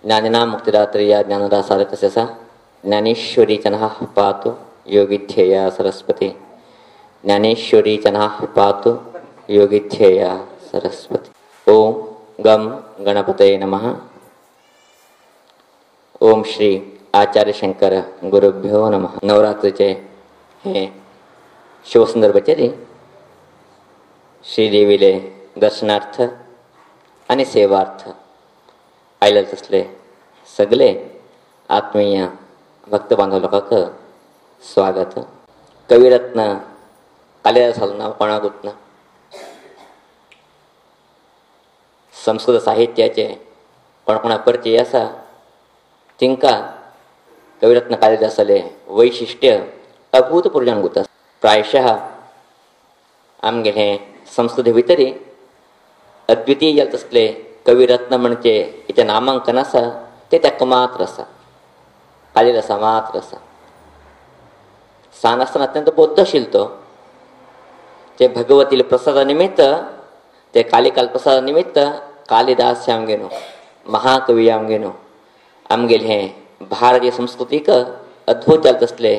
ज्ञानिना मुक्तिदात्री या ज्ञानदासारकस्यसा ज्ञानेश्वरी चनः पातु योगिध्येया सरस्वती ज्ञानेश्वरी चनः पातु योगिध्येया सरस्वती. ओम गम गणपतये नमः. ओम श्री आचार्य शंकर गुरुभ्यो नमः. नवरात्रीचे हे शिवसुंदर बचेरी श्रीदेवीले दर्शनार्थ आणि सेवार्थ आयले असले सगळे आत्मीय भक्त बांधव लोकांक स्वागत. कविरत्न कालिदास नाव कोणाकूच ना. संस्कृत साहित्याचे कोणा परिचय आसा तिंका कविरत्न कालिदासाले वैशिष्ट्य अभूतपूर्व जाणूत. प्रायशः आमगेले संस्कृती भितरी अद्वितीय जात असले कविरत्न म्हणजे इथे नामांकन आसा ते ताका मात्र आसा, कालिदासा मात्र आसा. सान आसतना अत्यंत बौद्ध आशिल्लो तो. ते भगवतीले प्रसादा निमित्त ते कालिकाल प्रसादा निमित्त कालिदास आमगेनो महाकवी आमगेनो आमगेले हे भारतीय संस्कृतीक अद्भुत जात असले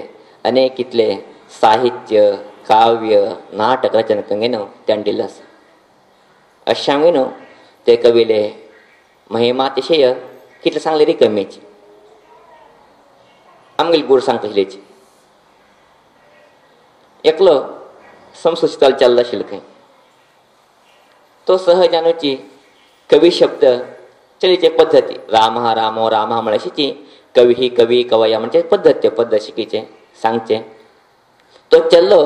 अनेक इतले साहित्य काव्य नाटक रचना कंगेनो त्यान दिल्लो आसा. अशें आमगेनो ते कविले महिमा अतिशय कितले सांगले री कमीची. आमगेले गुरू सांगता आशिल्लेची एकलो संस्कृताल चल्लो आशिल्लो खंय. तो सहजानुची कवी शब्द चलीचे पद्धती राम रामो राम म्हळ्यार अशीची कवी ही कवी कवया म्हणजे पद्धत पद्धत शिकीचे सांगचे. तो चल्लो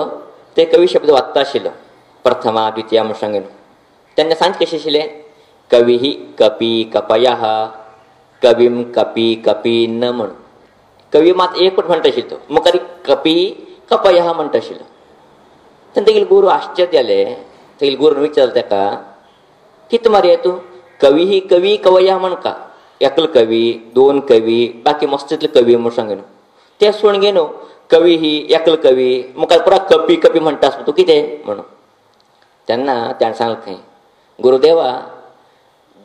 ते कवी शब्द वाचता आशिल्लो प्रथमा द्वितीया म्हूण सांगेन. तेन्ना सांगचे कशें आशिल्लें कवी ही कपी कपयः कवीम कपी कपी न म्हण. कवी मात एकूच म्हणटा आशिल्लो तो मुखार कपी कपयः म्हणटा आशिल्लो. तेन्ना तेगेले गुरू आश्चर्य जाले. तेगेले गुरून विचारलो ताका कित मरे तूं कवी ही कवी कवया म्हणका एकलो कवी दोन कवी बाकी मस्त इतले कवी म्हूण सांगेन. ते सुण घेनो कवी ही एकलो कवी मुखार पुरा कपी कपी म्हणटास तूं कितें म्हणून. तेन्ना ताणें सांगलें खंय गुरुदेवा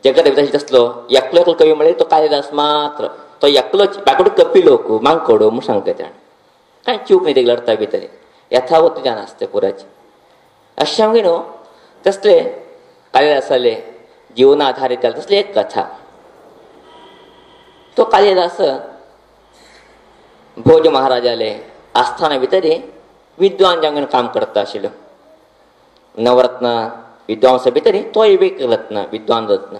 जगत भितर आसलो एकलो एकलो कवी म्हळ्यार तो कालिदास मात्र. तो एकलोच बाकीडो कपी लोक मांकोडो म्हूण सांगता ताणें. कांय चूक न्ही तेगेले अर्था भितर यथावत जाण आसता पुराची. अशें आमगे न्हू तसले कालिदासाले जीवन आधारीत जाले तसली एक कथा. तो कालिदास भोज महाराजाले आस्थाना भितर विद्वान जावन काम करता आशिल्लो. नवरत्न विद्वांसा भितर तो एक रत्न विद्वान रत्न.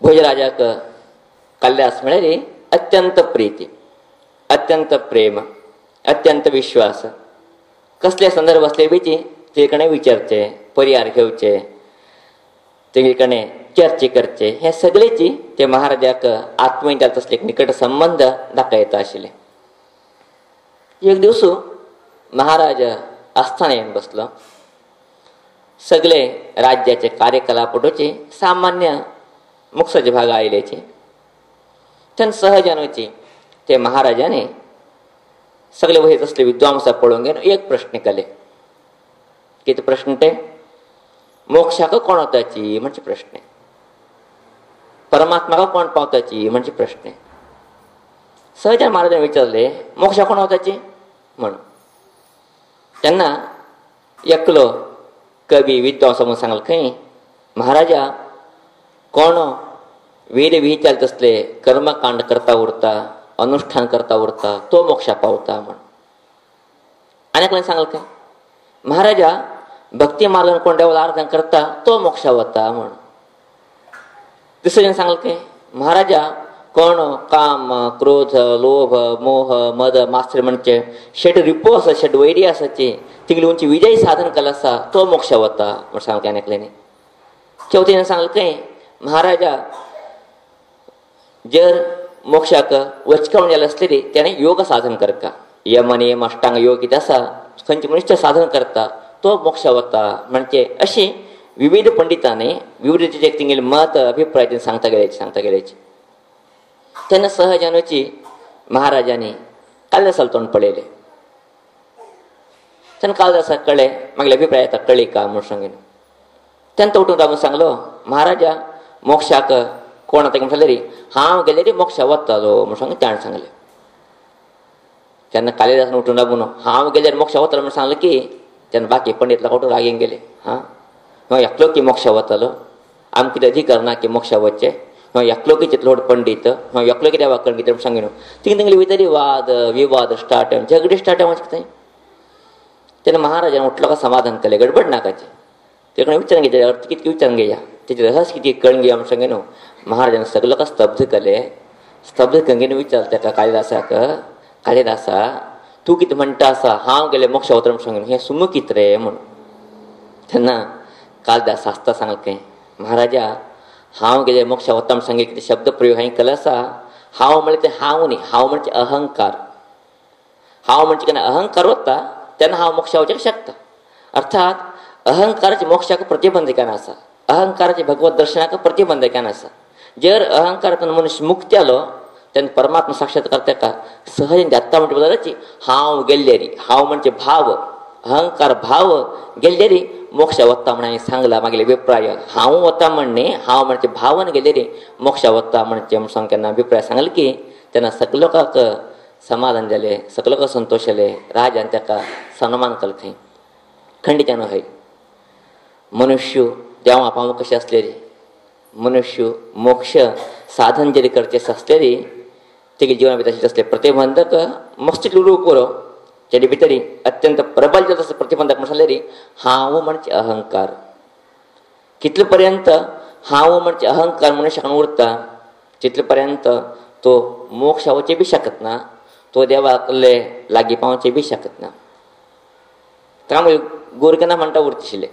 भोजराजाक कालिदास म्हळ्यार अत्यंत प्रीती अत्यंत प्रेम अत्यंत विश्वास. कसले संदर्भ असले बीची ते कडेन विचारचे परिहार घेवचे तेगे कडेन चर्चे करचे हे सगळेची ते महाराजाक आत्मीय जात असले निकट संबंध दाखयता आशिल्ले. एक दिवस महाराज आस्थाना येवन बसलो. सगळे राज्याचे कार्यकलापटोचे सामान्य मुख्याचे भाग आयलेचे. तेन्ना सहजानुची ते महाराजाने सगळे वयत असले विद्वांसा पळोवन घेवन एक प्रश्न केले. कितें प्रश्न ते मोक्षाक कोण वताची म्हणजे प्रश्न. परमात्म्याक कोण पावताची म्हणजे प्रश्न. सहजान महाराजान विचारले मोक्षाक कोण वताची म्हणून. तेन्ना एकलो कवी विद्वांस म्हणून सांगलो खंय महाराजा कोण वेद विहित जाले तसले कर्मकांड करता उरता अनुष्ठान करता उरता तो मोक्षा पावता म्हण. आनी एकल्यान सांगलो खंय महाराजा भक्ती मार्गान कोण देवाला आराधना करता तो मोक्षा वता म्हण. दुसऱ्यान सांगलो खंय महाराजा कोण काम क्रोध लोभ मोह मद मात्सर्य म्हणजे षड रिपो आसा षड वैरी आसाची तिगली उंची विजय साधन केला आसा तो मोक्षा वता म्हण सांगलो आनी एकल्यानी. चवथीन सांगलो खंय महाराजा जर मोक्षाक वचका म्हणजे आसलेली त्याने योग साधन करता. यम नियम अष्टांग योग कितें आसा खंयचे मनुश्य साधन करता तो मोक्ष वता म्हणजे अशी विविध पंडितांनी विविध तेंगेले मत अभिप्राय सांगता गेल्याची. तेन्ना सहजानुची महाराजांनी कालिदासाला तोंड पळयलें. तेन्ना कालिदासाक कळ्ळें म्हागे अभिप्राय आतां कळ्ळी का म्हूण सांगेन. तेन्ना तो उठून रावून सांगलो महाराजा मोक्षाक कोण आता म्हणले रे हांव गेले रे मोक्षा वतालो म्हणून सांग त्याने सांगले. त्यांना कालिदासान उठून लागून हांव गेल्यार मोक्षा वतालो म्हणून सांगलं की त्यांना बाकी पंडितला कोठो रागेन गेले. हां एकलो की मोक्षा वतालो आमकां कितें अधिकार ना की मोक्षा वचचे एकलो की चितलो पंडीत एकलो की देवा कण कितें सांगिनो तिंगे भितर वाद विवाद स्टार्ट झगडे स्टार्ट कितें तेन्ना महाराजान उठलो का समाधान केलें गडबड नाकाचे ते कोणी विचारून घेतले अर्थ कितके विचारून घेया तेचे रहस्य किती कळून घेया म्हणून सांगे न्हू. महाराजान सगळं का स्तब्ध केलें स्तब्ध कंगेन विचार ताका कालिदासा तूं कितें म्हणटा आसा हांव गेले मोक्षा वता म्हणून सांगून हें सुमो कितें रे म्हणून. तेन्ना कालिदास आसता सांगलें महाराजा हांव गेले मोक्षा वता म्हणून सांगे कितें शब्द प्रयोग हांवें केलो आसा. हांव म्हणलें तें हांव न्ही हांव म्हणजे अहंकार. हांव म्हणजे केन्ना अहंकार वता तेन्ना हांव मोक्षा वचूंक शकता. अर्थात अहंकाराचे मोक्षाक प्रतिबंधकान आसा अहंकाराचे भगवत दर्शनाक प्रतिबंधकान आसा. जर अहंकारातून मनुष्य मुक्त जालो तेन्ना परमात्मा साक्षात्कार ताका सहज जाता म्हणटा बद्दलच हांव गेल्लेरी हांव म्हणजे भाव अहंकार भाव गेल्लेरी मोक्ष वता म्हणून हांवें सांगला. मागीर अभिप्राय हांव वता म्हणणे हांव म्हणजे भावन गेल्लेरी मोक्ष वता म्हणजे म्हूण सांग केन्ना अभिप्राय सांगले की तेन्ना सगळे लोकांक समाधान जालें सगळे लोक संतोश जाले. राजान ताका सन्मान केलो खंय खंडीच्यान हय. मनुष्य देवा पावूंक कशें आसलेली मनुष्य मोक्ष साधन जरी करचें आसलेली तेगे जिवना भितर तशें आसलें प्रतिबंधक मस्त रूप करो तेजे भितर अत्यंत प्रबल जो तसं प्रतिबंधक म्हणून सांगलेली हांव म्हणजे अहंकार. कितले पर्यंत हांव म्हणजे अहंकार मनुष्यान उरता तितले पर्यंत तो मोक्ष वचचे बी शकत ना तो देवाकडले लागीं पावचे बी शकत ना. त्यामुळे गोरकना म्हणटा उरतशिल्ले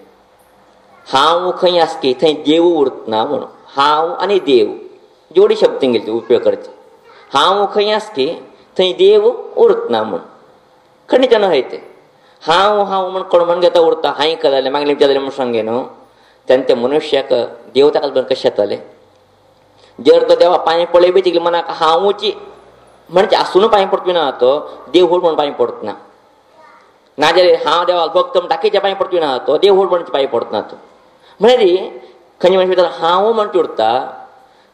हांव खंय आसकी थंय देव उरतना म्हणून. हांव आनी देव जोडी शब्द तेंगेले उपयोग करचे. हांव खंय आसकी थंय देव उरतना म्हणून खंयच्यान हय ते हांव म्हण कोण म्हण घेता उरता हांय केलें मागीर विचारलें म्हूण सांगे न्हू तेन्ना ते मनशाक देव ताका बरें कशें येतलें. जर तो देवा पांय पळय बी तिगे मनाक हांवची म्हणजे आसून पांय पडपी ना तो देव व्हड म्हणून पांय पडत ना. नाजाल्यार हांव देवाक भक्त म्हण दाखयच्या पांय पडपी ना तो देव व्हड म्हणचे पांय पडना तो. म्हळ्यार खंय मनशा भितर हांव म्हणचे उरता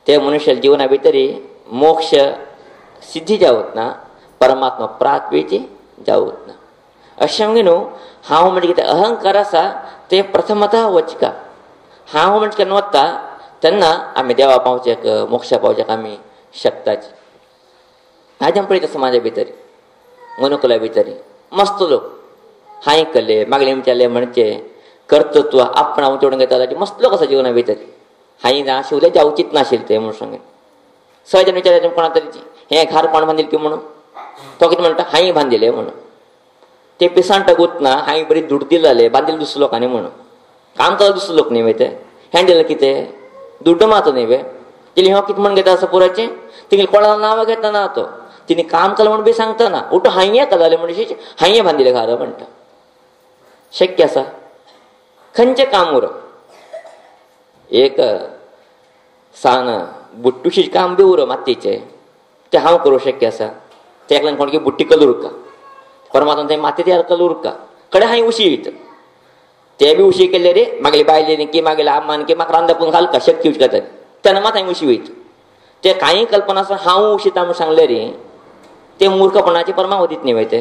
ते मनशा जिवना भितर मोक्ष सिद्धी जावत ना परमात्मा प्राप्तीची जावत ना. अशें म्हणजे न्हू हांव म्हणजे कितें अहंकार आसा ते प्रथमतः वचका. हांव म्हणजे केन्ना वता तेन्ना आमी देवा पावचेक मोक्षा पावचेक आमी शकताचे. आज आमी पळयता समाजा भितर मनुकुला भितर मस्त लोक हांय केले मागले विचारले म्हणजे कर्तृत्व आपण हांव चोडून घेता मस्त लोक आसा जिवना भितर. हांय ना शिवले जावचीच नाशिल्ले ते म्हणून सांगेन. सहजन विचारले कोणा तरीची हें घर कोण बांदिल्लें की म्हणून तो कितें म्हणटा हांय बांदिल्लें म्हणून. ते पिसांट गुतना हांय बरी दुडतील जाले बांदिल्ले दुसरे लोकांनी म्हणून काम करता दुसरे लोक न्ही वे ते हें दिलें कितें दुड्ड मात न्ही वे तिने हो कितें म्हण घेता असं पुराचें तिने कोणाला नांव घेता ना तो तिने काम केलं म्हणून बी सांगता ना उठ हांये केले म्हणजे हांये बांदिल्लें घर म्हणटा. शक्य आसा खंयचें काम उरो एक सान बुट्टुशीचें काम बी उरो मातयेचें तें हांव करूं शक्य आसा. तेका लागून कोण की बुट्टी कलर उरका परमात्मान थंय माती तयार कलर उरका कडेन हांय उशी वयता ते बी उशी केल्ले रे मागले बायलेनी की मागले आम्मान की म्हाका रांदपून घालका शक्य उच करता तेन्ना मात हांय उशी वयता. ते कांय कल्पना आसा हांव उशिता म्हणून सांगले रे ते मूर्खपणाचे परमावधीत न्ही वय ते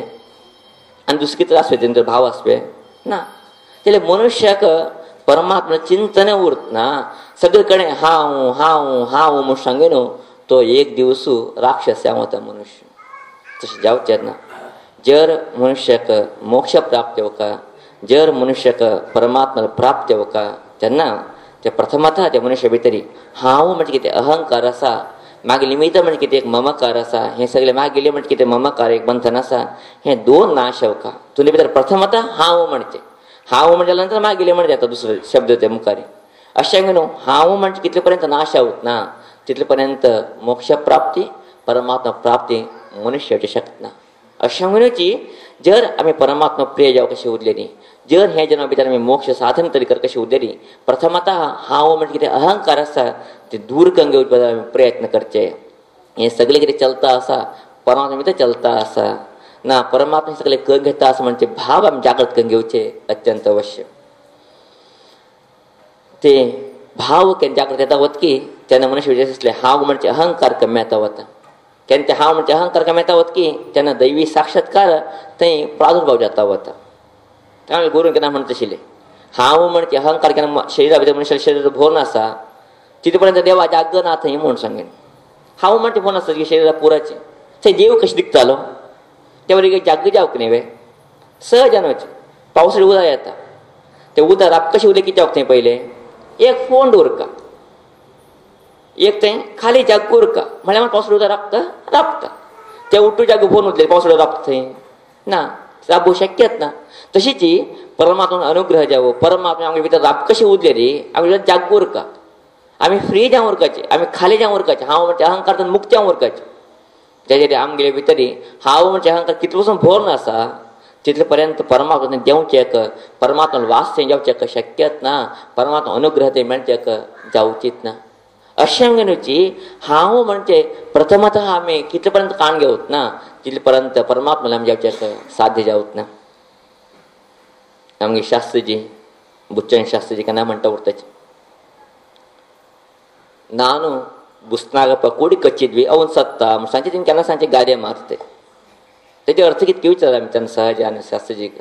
आनी दुसरें कितें आसवे तेंचो भाव आसवे ना. जाल्यार मनशाक परमात्मा चिंतन उरतना सगळे कडेन हांव हांव हांव म्हूण सांगे न्हू तो एक दिवस राक्षस जावता मनुष्य. तशें जावचें ना. जर मनुष्याक मोक्ष प्राप्त येवका जर मनुष्याक परमात्मा प्राप्त येवका तेन्ना ते प्रथमतः त्या मनुष्या भितर हांव म्हणजे कितें अहंकार आसा मागीर निमित्त म्हणजे कितें एक ममकार आसा हें सगळें मागीर म्हणजे कितें ममकार एक बंधन आसा हें दोन नाश येवका. तुजे भितर प्रथमतः हांव म्हणचे हांव म्हणजे नंतर मागीर म्हणजे येता दुसरो शब्द ते मुखारी. अशें न्हू हांव म्हणजे कितले पर्यंत नाश जावत ना तितले पर्यंत मोक्ष प्राप्ती परमात्मा प्राप्ती मनुष्याची शकत ना. अशें म्हणूची जर आमी परमात्मा प्रिय जावं कशें उरलेली जर हे जन्मा भितर आमी मोक्ष साधन तरी कर कशें उरलेली प्रथमतः हांव म्हणजे कितें अहंकार आसा ते दूर करून घेवचे आमी प्रयत्न करचे. हें सगळें कितें चलता आसा परमात्मा भितर चलता आसा ना परमात्मा सगळें करून घेता आसा म्हणजे भाव आमी जागृत करून घेवचे अत्यंत अवश्य. ते भाव केन्ना जागृत येता वतकी तेन्ना मनुष्य विशेष असले हांव म्हणजे अहंकार कमी येता वता. केन्ना ते हांव म्हणजे अहंकार कमी येता वता की तेन्ना दैवी साक्षात्कार थंय प्रादुर्भाव जाता वता. हांवें गुरून केन्ना म्हणत आशिल्लें हांव म्हणजे अहंकार केन्ना शरिरा भितर मनशाच्या शरीर भरून आसा तिथे पर्यंत देवा जाग्ग ना थंय म्हूण सांगेन. हांव म्हणजे भरून आसता की शरिरा पुराचें थंय देव कशें दिसतालो ते वरी जाग्ग जावंक न्ही वे सहजान वचें. पावसाळी उदक येता ते उदक राप कशें उरलें कितें जावंक थंय पयलें एक फोंड उरका एक थंय खाली जाग्ग उरका म्हळ्यार पावसाळी उदक राबता ते उठ्ठू जाग्ग भरून उरले पावसाळी राबता थंय ना राबूंक शक्यच ना. तशीच परमात्मान अनुग्रह जावो परमात्मा आमगे भितर राब कशें उरले रे आमी भितर जाग्ग उरका आमी फ्री जावन उरपाचें आमी खाली जावन उरपाचें. हांव म्हणजे अहंकार मुक्त जावन उरपाचें. तेजेर आमगे भितर हांव म्हणजे अहंकार कितले पसून भरून आसा तितले पर्यंत परमात्मा देंवचेक परमात्मा वास थंय जावचेक शक्यच ना. परमात्मा अनुग्रह थंय मेळचेक जावचीच ना. अशें म्हणूची हांव म्हणजे प्रथमतः आमी कितले पर्यंत काण घेवत ना तितले पर्यंत परमात्मा आमी जावचेक साध्य जावत ना. आमगे शास्त्रीजी बुच्चन शास्त्रीजी केन्ना म्हणटा उरताचे ನಾನು बुसनागप्पा कोडी कच्चिद्वी अवन सत्ता सांचे तिने केन्ना सांचे गाडये मारते तेजे अर्थ कितके विचारला आमी तेन्ना सहज आनी शास्त्रीजीक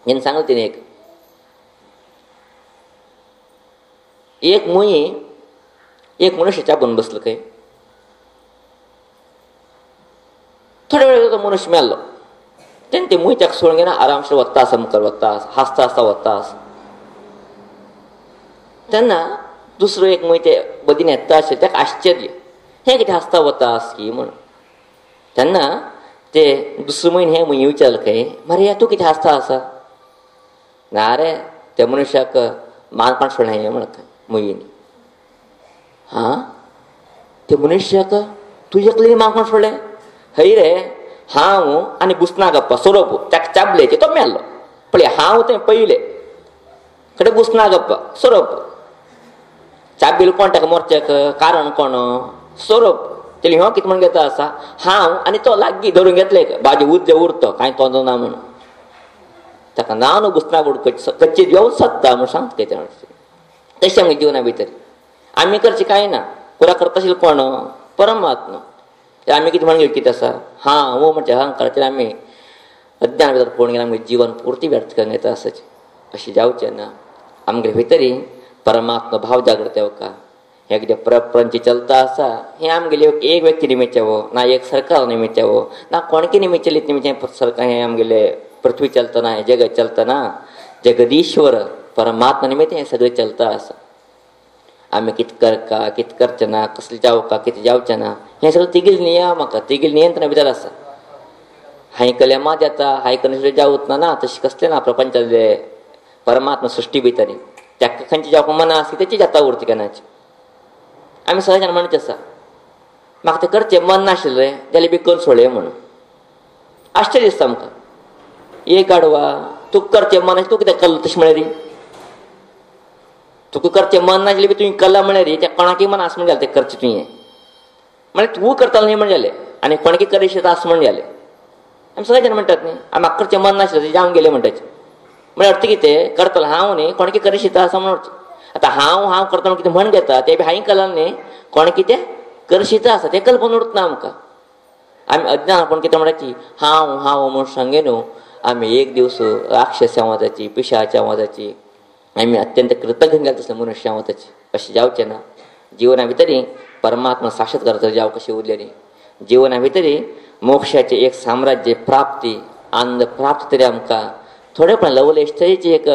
हें सांगलें तिणे एक मुई एक मनुष्य चाबून बसलो खंय थोड्या वेळ तो मनुष्य मेल्लो तेन्ना ते मुई ताका सोडून घेना आरामशीर वता आसा मुखार वता हांसता हांसता वता आसा. तेन्ना दुसरो एक मुई ते बदीन येता आशिल्लो ताका आश्चर्य हें कितें हांसता वता आस की म्हण. तेन्ना ते दुसरो मयन हें मुई विचारलें खंय मारे तूं कितें हांसता आसा ना रे त्या मनशाक मानपान सोडलें हें म्हण मुयेन. हां त्या मनशाक तुजे एकलें मानपान सोडलें हय रे हांव आनी बुसनागप्पा सोरोप ताका चाबलेचे तो मेल्लो पळय हांव थंय पयलें कडेन बुसनागप्पा सोरोप चाबेल कोण ताका मोरचेक कारण कोण सोरोप तेली हो कितें म्हण घेता आसा हांव आनी तो लागीं धरून घेतले बाजी उरजे उरतो कांय तोंड ना म्हणून ताका नांव न्हू बुसनागोड कच्ची येवं सत्ता म्हूण सांगता खंय तें. तशें आमगे जिवना भितर आमी करचें कांय ना पुरा करता आशिल्लो कोण परमात्मा. आमी कितें म्हण कितें आसा हांव म्हणजे अहंकाराचेर आमी अज्ञाना भितर पळोवन गेल्यार आमगे जीवन पुर्ती व्यर्थ करून घेता आसाचें अशें जावचें ना. आमगे भितर परमात्मा भाव जागृत येवका हें कितें प्रपंच चलता आसा हें आमगेले एक व्यक्ती निमित्यावो ना एक सरकार निमित्यावो ना कोणके निमित्त निमित्त सरकार हें आमगेले पृथ्वी चलता ना हें जगत चलता ना जगदीश्वर परमात्मा निमित्त हें सगळें चलता आसा. आमी कितें करका कितें करचें ना कसलें जावका कितें जावचें ना हें सगळें तिगेल नियम म्हाका तिगेल नियंत्रणा भितर आसा. हांयकल्या मात जाता हांयकल्या जावत ना तशें कसलें ना प्रपंचातले परमात्मा सृश्टी भितर ताका खंयची जावपाक मना आसली तेची जाता उरता केन्नाची. आमी सहजान म्हणचे आसा म्हाका तें करचें मन नाशिल्लें रे जाल्यार बी कर सोडलें म्हणून आश्चर्य दिसता आमकां. एक गाडवा तुका करचें मन तूं कितें केलें तशें म्हळें रे तुका करचें मन नाशिल्लें बी तुवें केलां म्हळें रे त्या कोणाकय मन आस म्हण जालें तें करचें तुवें म्हळ्यार तूं करतालो न्ही म्हण जालें आनी कोणकी करीत आस म्हण जालें. आमी सगळे जाण म्हणटात न्ही म्हाका करचें मन नाशिल्लें जावन गेलें म्हणटाचें म्हळ्यार अर्थ कितें करतलो हांव न्ही कोणकी करीत आसा म्हण आतां हांव करता म्हण कितें म्हण घेता तें बी हांवें केलां न्ही कोण कितें करशीत आसा तें कल्पना उरता ना आमकां. आमी अज्ञान पूण कितें म्हणटाची हांव म्हूण सांगे न्हू आमी एक दीस राक्षस वताची पिशाच्या वताची आमी अत्यंत कृतज्ञ जाता तसले मनुश्य वताची अशें जावचें ना. जिवना भितर परमात्मा साक्षात्कार जावं कशें उरलेली जिवना भितर मोक्षाचें एक साम्राज्य प्राप्ती आनंद प्राप्त तरी आमकां थोडेपण लवलेश तरेची एक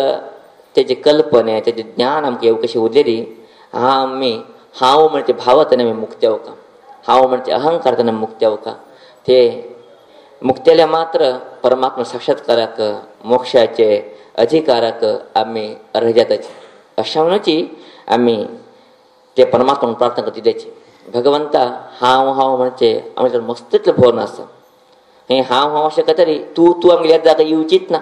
तेजे कल्पने तेजें ज्ञान आमकां येवं कशें उरलेली. हांव म्हणजे भावतान आमी मुक्त येवका हांव म्हणजे अहंकारान मुक्त येवका ते मुक्तेल्या मात्र परमात्मा साक्षात्काराक मोक्षाचे अधिकाराक आमी अर्ह जाताची. अशा म्हणूची आमी ते परमात्मान प्रार्थना करता तेची भगवंता हांव म्हणजे आमच्या मस्तितलें भरून आसा हें हांव अशें करतरी तूं आमगेल्या जागा येवचीच ना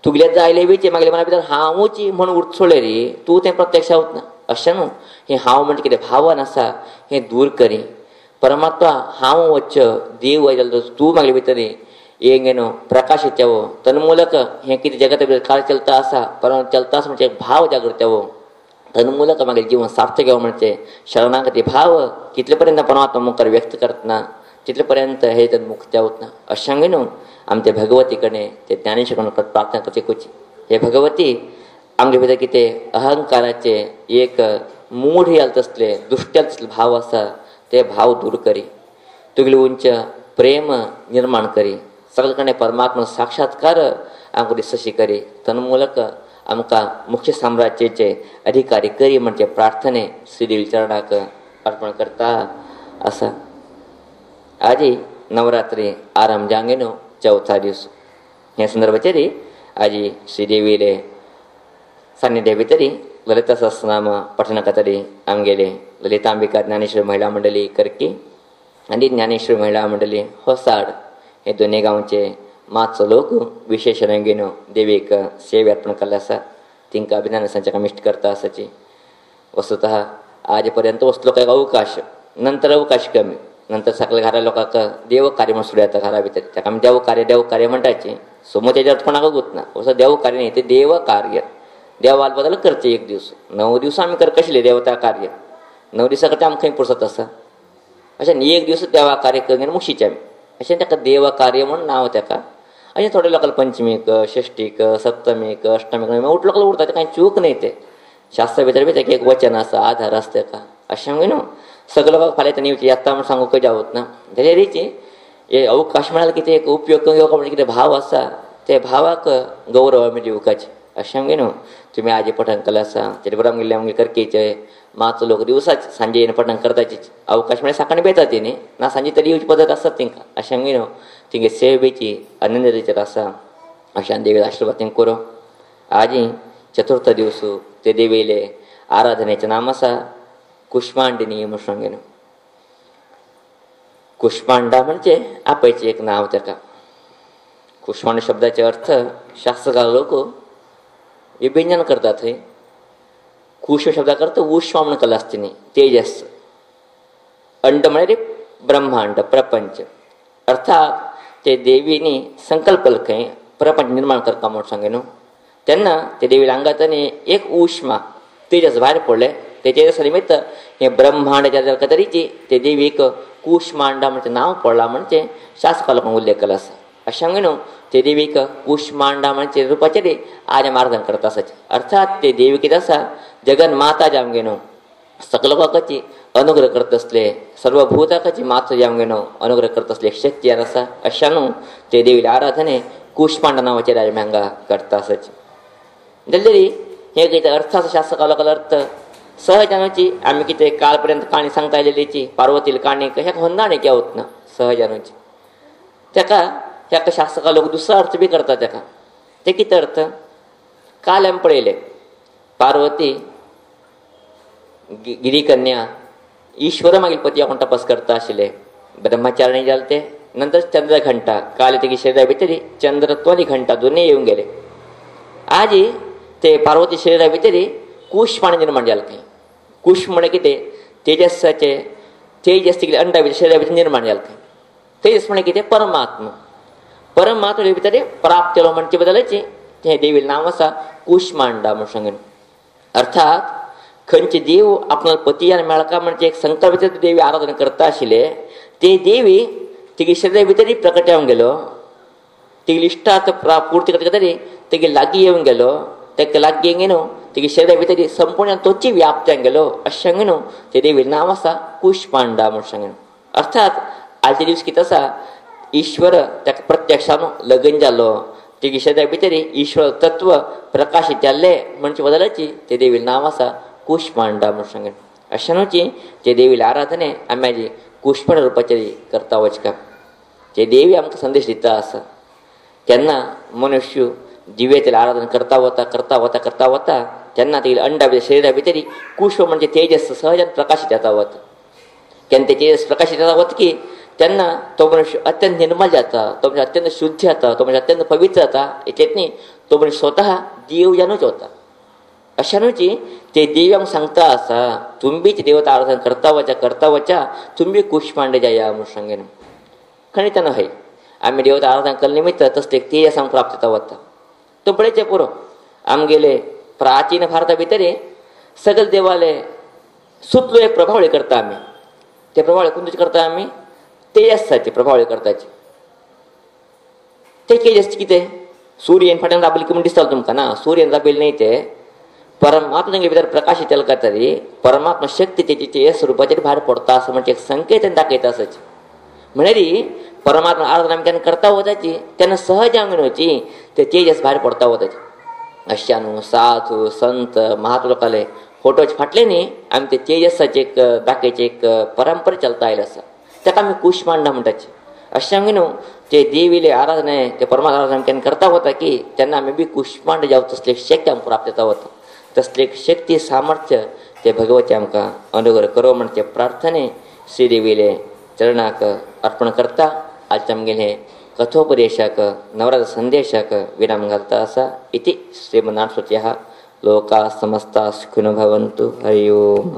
तुगेल्या जायले वेचे मागले मना भितर हांवची म्हण उरत सोडले रे तूं तें प्रत्यक्ष जावत ना. अशें न्हू हें हांव म्हणजे कितें भावन आसा हें दूर करी परमात्मा हांव वच्च देव वयलो तूं मागले भितर एक न्हू प्रकाशीत येवो तन्मूलक हें कितें जगता भितर काळ चलता आसा परंतु चलता आसा म्हणजे एक भाव जागृत येवो तन्मूलक मागील जीवन सार्थक घेऊ म्हणजे शरणागती भाव कितलेपर्यंत परमात्मा मुखार व्यक्त करतना तितलेपर्यंत हे मुख जावत ना. अशांगे न्हू आमच्या भगवती कडेन ते ज्ञानेश्वर प्रार्थना करचे कुची. हे भगवती आमच्या भितर कितें अहंकाराचे एक मूढ याल तसले दुष्ट्याल तसले भाव आसा ते भाव दूर करी. तुगले उंच प्रेम निर्माण करी. सगळे कडेन परमात्मा साक्षात्कार आमकां दिसशी करी. तन्मूलक आमकां मुख्य साम्राज्याचे अधिकारी करी म्हणजे प्रार्थने श्रीदेवी चरणाक अर्पण करता आसा. आजी नवरात्री आराम जांगे न्हू चौथा दिवस. हे संदर्भाचेर आजी श्रीदेवीले सान्निध्या भितरी ललिता सहस्रनाम पठण खातीर आमगेले ललितांबिका ज्ञानेश्वर महिला मंडळी करकी आनी ज्ञानेश्वर महिला मंडळी होसाड हे दोन्ही गांवचे मातसो लोक विशेष रंगीन देवीक सेवे अर्पण केल्ले आसा. तिंका अभिनंदन संचाक इश्ट करता आसाची. वस्तुतः आज पर्यंत वचलो काय अवकाश नंतर अवकाश कमी नंतर सगळ्या घरा लोकांक देव कार्य म्हणून सुरू येता घरा भितर. ताका आमी देव कार्य म्हणटाची. समोर तेज्यात कोणाक गुंतना असो देव कार्य न्ही ते देव कार्य. देवाल बद्दल करचे एक दिवस 9 दिवस आमी करक आशिल्ले देवता कार्य. 9 दिसा करता आमकां खंय पुरसत आसा. अशें एक दिवस देवा कार्य करून मुशीचे आमी अशें ताका देव कार्य म्हणून नांव ताका. अशें थोडे लोकांक पंचमीक षष्टीक सप्तमीक अष्टमीक उठलो लोक उरता कांय चूक न्ही. ते शास्त्रा भितर बी ताका एक वचन आसा आधार आसा ताका. अशें म्हण न्हू सगळे लोकांक फाल्यां ते येता म्हण सांगूंक खंय जावत ना. तेजे रिची हे अवकाश म्हळ्यार कितें एक उपयोग करून घेवप म्हणजे कितें भाव आसा ते भावाक गौरव आमी दिवपाचे. अशें म्हण न्हू तुमी आजी पठण केलें आसा तेजे बरोबर आमगेले करकेचे मातसो लोक दिवसाचे सांजे येवन पठण करताचे. अवकाश म्हळ्यार सकाळी बेता तेणी ना सांजे तरी येवची पद्दत आसत तेंकां. अशें म्हण न्हू तिंगे सेवेची आनंदाचेर आसा. अशें देवी आशिर्वाद तेंका करूं. आजी चतुर्थ दिवस ते देवीले आराधनेचें नाम आसा कुष्मांडिनी म्हूण सांगेन. कुष्मांडा म्हणजे आपयचें एक नांव ताका. कुष्मांड शब्दाचे अर्थ शास्त्रकार लोक विभंजन करतात. थंय कुश शब्दाक अर्थ उष्मा म्हणून केला आसता तेजस. अंड म्हळ्यार ब्रह्मांड प्रपंच. अर्थात ते देवीनी संकल्प केलो खंय प्रपंच निर्माण करता म्हणून सांगे न्हू. तेन्ना ते देवी आंगांतनी एक उष्मा तेजस भायर पडले. ते तेजसा निमित्त हे ब्रह्मांडाच्या तरीची ते देवीक कुष्मांडा म्हणजे नांव पडला म्हणजे शास्त्रा लोकांक उल्लेख केला आसा. अशें न्हू ते देवीक कुष्मांडा म्हणजे रुपाचेर आज आराधना करता आसाचे. अर्थात ते देवी कितें आसा जगन माता जे आमगे न्हू सगळे लोकांची अनुग्रह करत असले सर्वभूताची माता जे आमगे न्हू अनुग्रह करत असले शक्ती आसा. अशें न्हू ते देवीले आराधने कुष्मांडा नांवाचेर आमी हांगा करता आसाचे. जाल्यार हे कितें अर्थ आसा शास्त्र लोकांक अर्थ सहजानुची आमी कितें काल पर्यंत काणी सांगता आयलेलीची पार्वतीली काणी ह्याक होंदाणी क्या वतना सहजानुची ताका ह्याका शास्त्रकार लोक दुसरो अर्थ बी करता ताका. ते कितें अर्थ काल आमी पळयले पार्वती गिरीकन्या ईश्वर मागील पती कोण तपास करता आशिल्ले ब्रह्मचारणी जाले ते नंतर चंद्रघंटा काल तेगे शरिरा भितर चंद्रत्वानी घंटा दोनूय येवन गेले. आज ते पार्वती शरिरा भितर कुष्मांड निर्माण जालें खंय. कुश म्हळ्यार कितें तेजसाचे तेजस तिगले अंडा भितर शरिरा भितर निर्माण जालें खंय. तेजस म्हळ्यार कितें परमात्मा. परमात्मा भितर प्राप्त केलो म्हणचे बदलाची ते देवीलें नांव आसा कुष्मांडा म्हूण सांगून. अर्थात खंयचे देव आपणाक पती आनी मेळका म्हणजे एक संकल्प भितर देवी आराधना करता आशिल्ले ते देवी तिगे शरिरा भितर प्रकट येवन गेलो. तिगली इश्टार्थ पूर्ती करता खातीर तेगे लागीं येवन गेलो. तेका लागीं येवन न्हू तेगे शरिरा भितर संपूर्ण तोची व्याप्त्यान गेलो. अशें न्हू ते देवीलें नांव आसा कुष्मांडा म्हूण सांगून. अर्थात आजचे दीस कितें आसा ईश्वर ताका प्रत्यक्षान लगन जालो तेगे शरिरा भितर ईश्वर तत्व प्रकाशीत जाल्ले म्हणचे बदलाची ते देवीलें नांव आसा कुष्मांडा म्हूण सांगून. अशें न्हूची ते देवीले आराधने आमी हाजी कुष्मांड रुपाचेर करता वचका. ते देवी आमकां संदेश दिता आसा. तेन्ना मनुष्य दिव्याचेर आराधना करता वता तेन्ना तेगे अंडा भितर शरिरा भितर कुश म्हणजे तेजस सहजान प्रकाशीत जाता वता. केन्ना ते तेजस प्रकाशीत जाता वता की तेन्ना तो मनुष्य अत्यंत निर्मल जाता. तो मनुष्य अत्यंत शुद्ध जाता. तो मनुष्य अत्यंत पवित्र जाता. हेचेतनी तो मनुष्य स्वता देव जाणूच वता. अशा न्हूची ते देव्यांक सांगता आसा तुमी देवता आराधना करता वचा तुमी कुष्मांड जाया म्हूण सांगेन. खंयच न्हय आमी देवता आराधना केले निमित्त तसले तेजस आमकां प्राप्त जाता वता. तो पळयचे पुरो आमगेले प्राचीन भारता भितर सगळे देवालय सुटलो एक प्रभावळी करता आम्ही. ते प्रभावळी कोणते करता आम्ही? तेजसाचे प्रभावळी करताचे. ते तेजस किती सूर्यन फाट्यान दाबली की म्हणून दिसताल तुमका ना. सूर्यन दाबेल नाही ते परमात्मा भितर प्रकाश येतल का तरी परमात्मा शक्ती त्याची स्वरूपाचेर भायर पडता असं म्हणजे एक संकेत दाखयता असायचे. म्हणजे परमात्मा आराधना आमी करता वताची तेन्ना सहज अंगणची ते तेजस भायर पडता वताचे. अशानु साधू संत महात्मा लोकाले फोटोच फाटले न्ही आमी ते तेजसाचे एक दाखयचे एक परंपरा चलता आयला आसा. ताका आमी कुश्मांडा म्हणटाचे. अशें आमी न्हू ते देवीले आराधने ते परमात्मा आराधना आमी करता वता की तेन्ना आमी बी कुश्मांड जावं तसले शक्ती आमकां प्राप्त जाता वता. तसले शक्ती सामर्थ्य ते भगवती आमकां अनुग्रह करो म्हण ते प्रार्थने श्रीदेवीले चरणाक अर्पण करता. आज आमगेले कथोपदेशाक नवरात्र संदेशाक विराम घालता आसा. इति श्रीमन्नारायण स्तुत्याः लोका समस्ता सुखिनो भवन्तु. हरि ओम.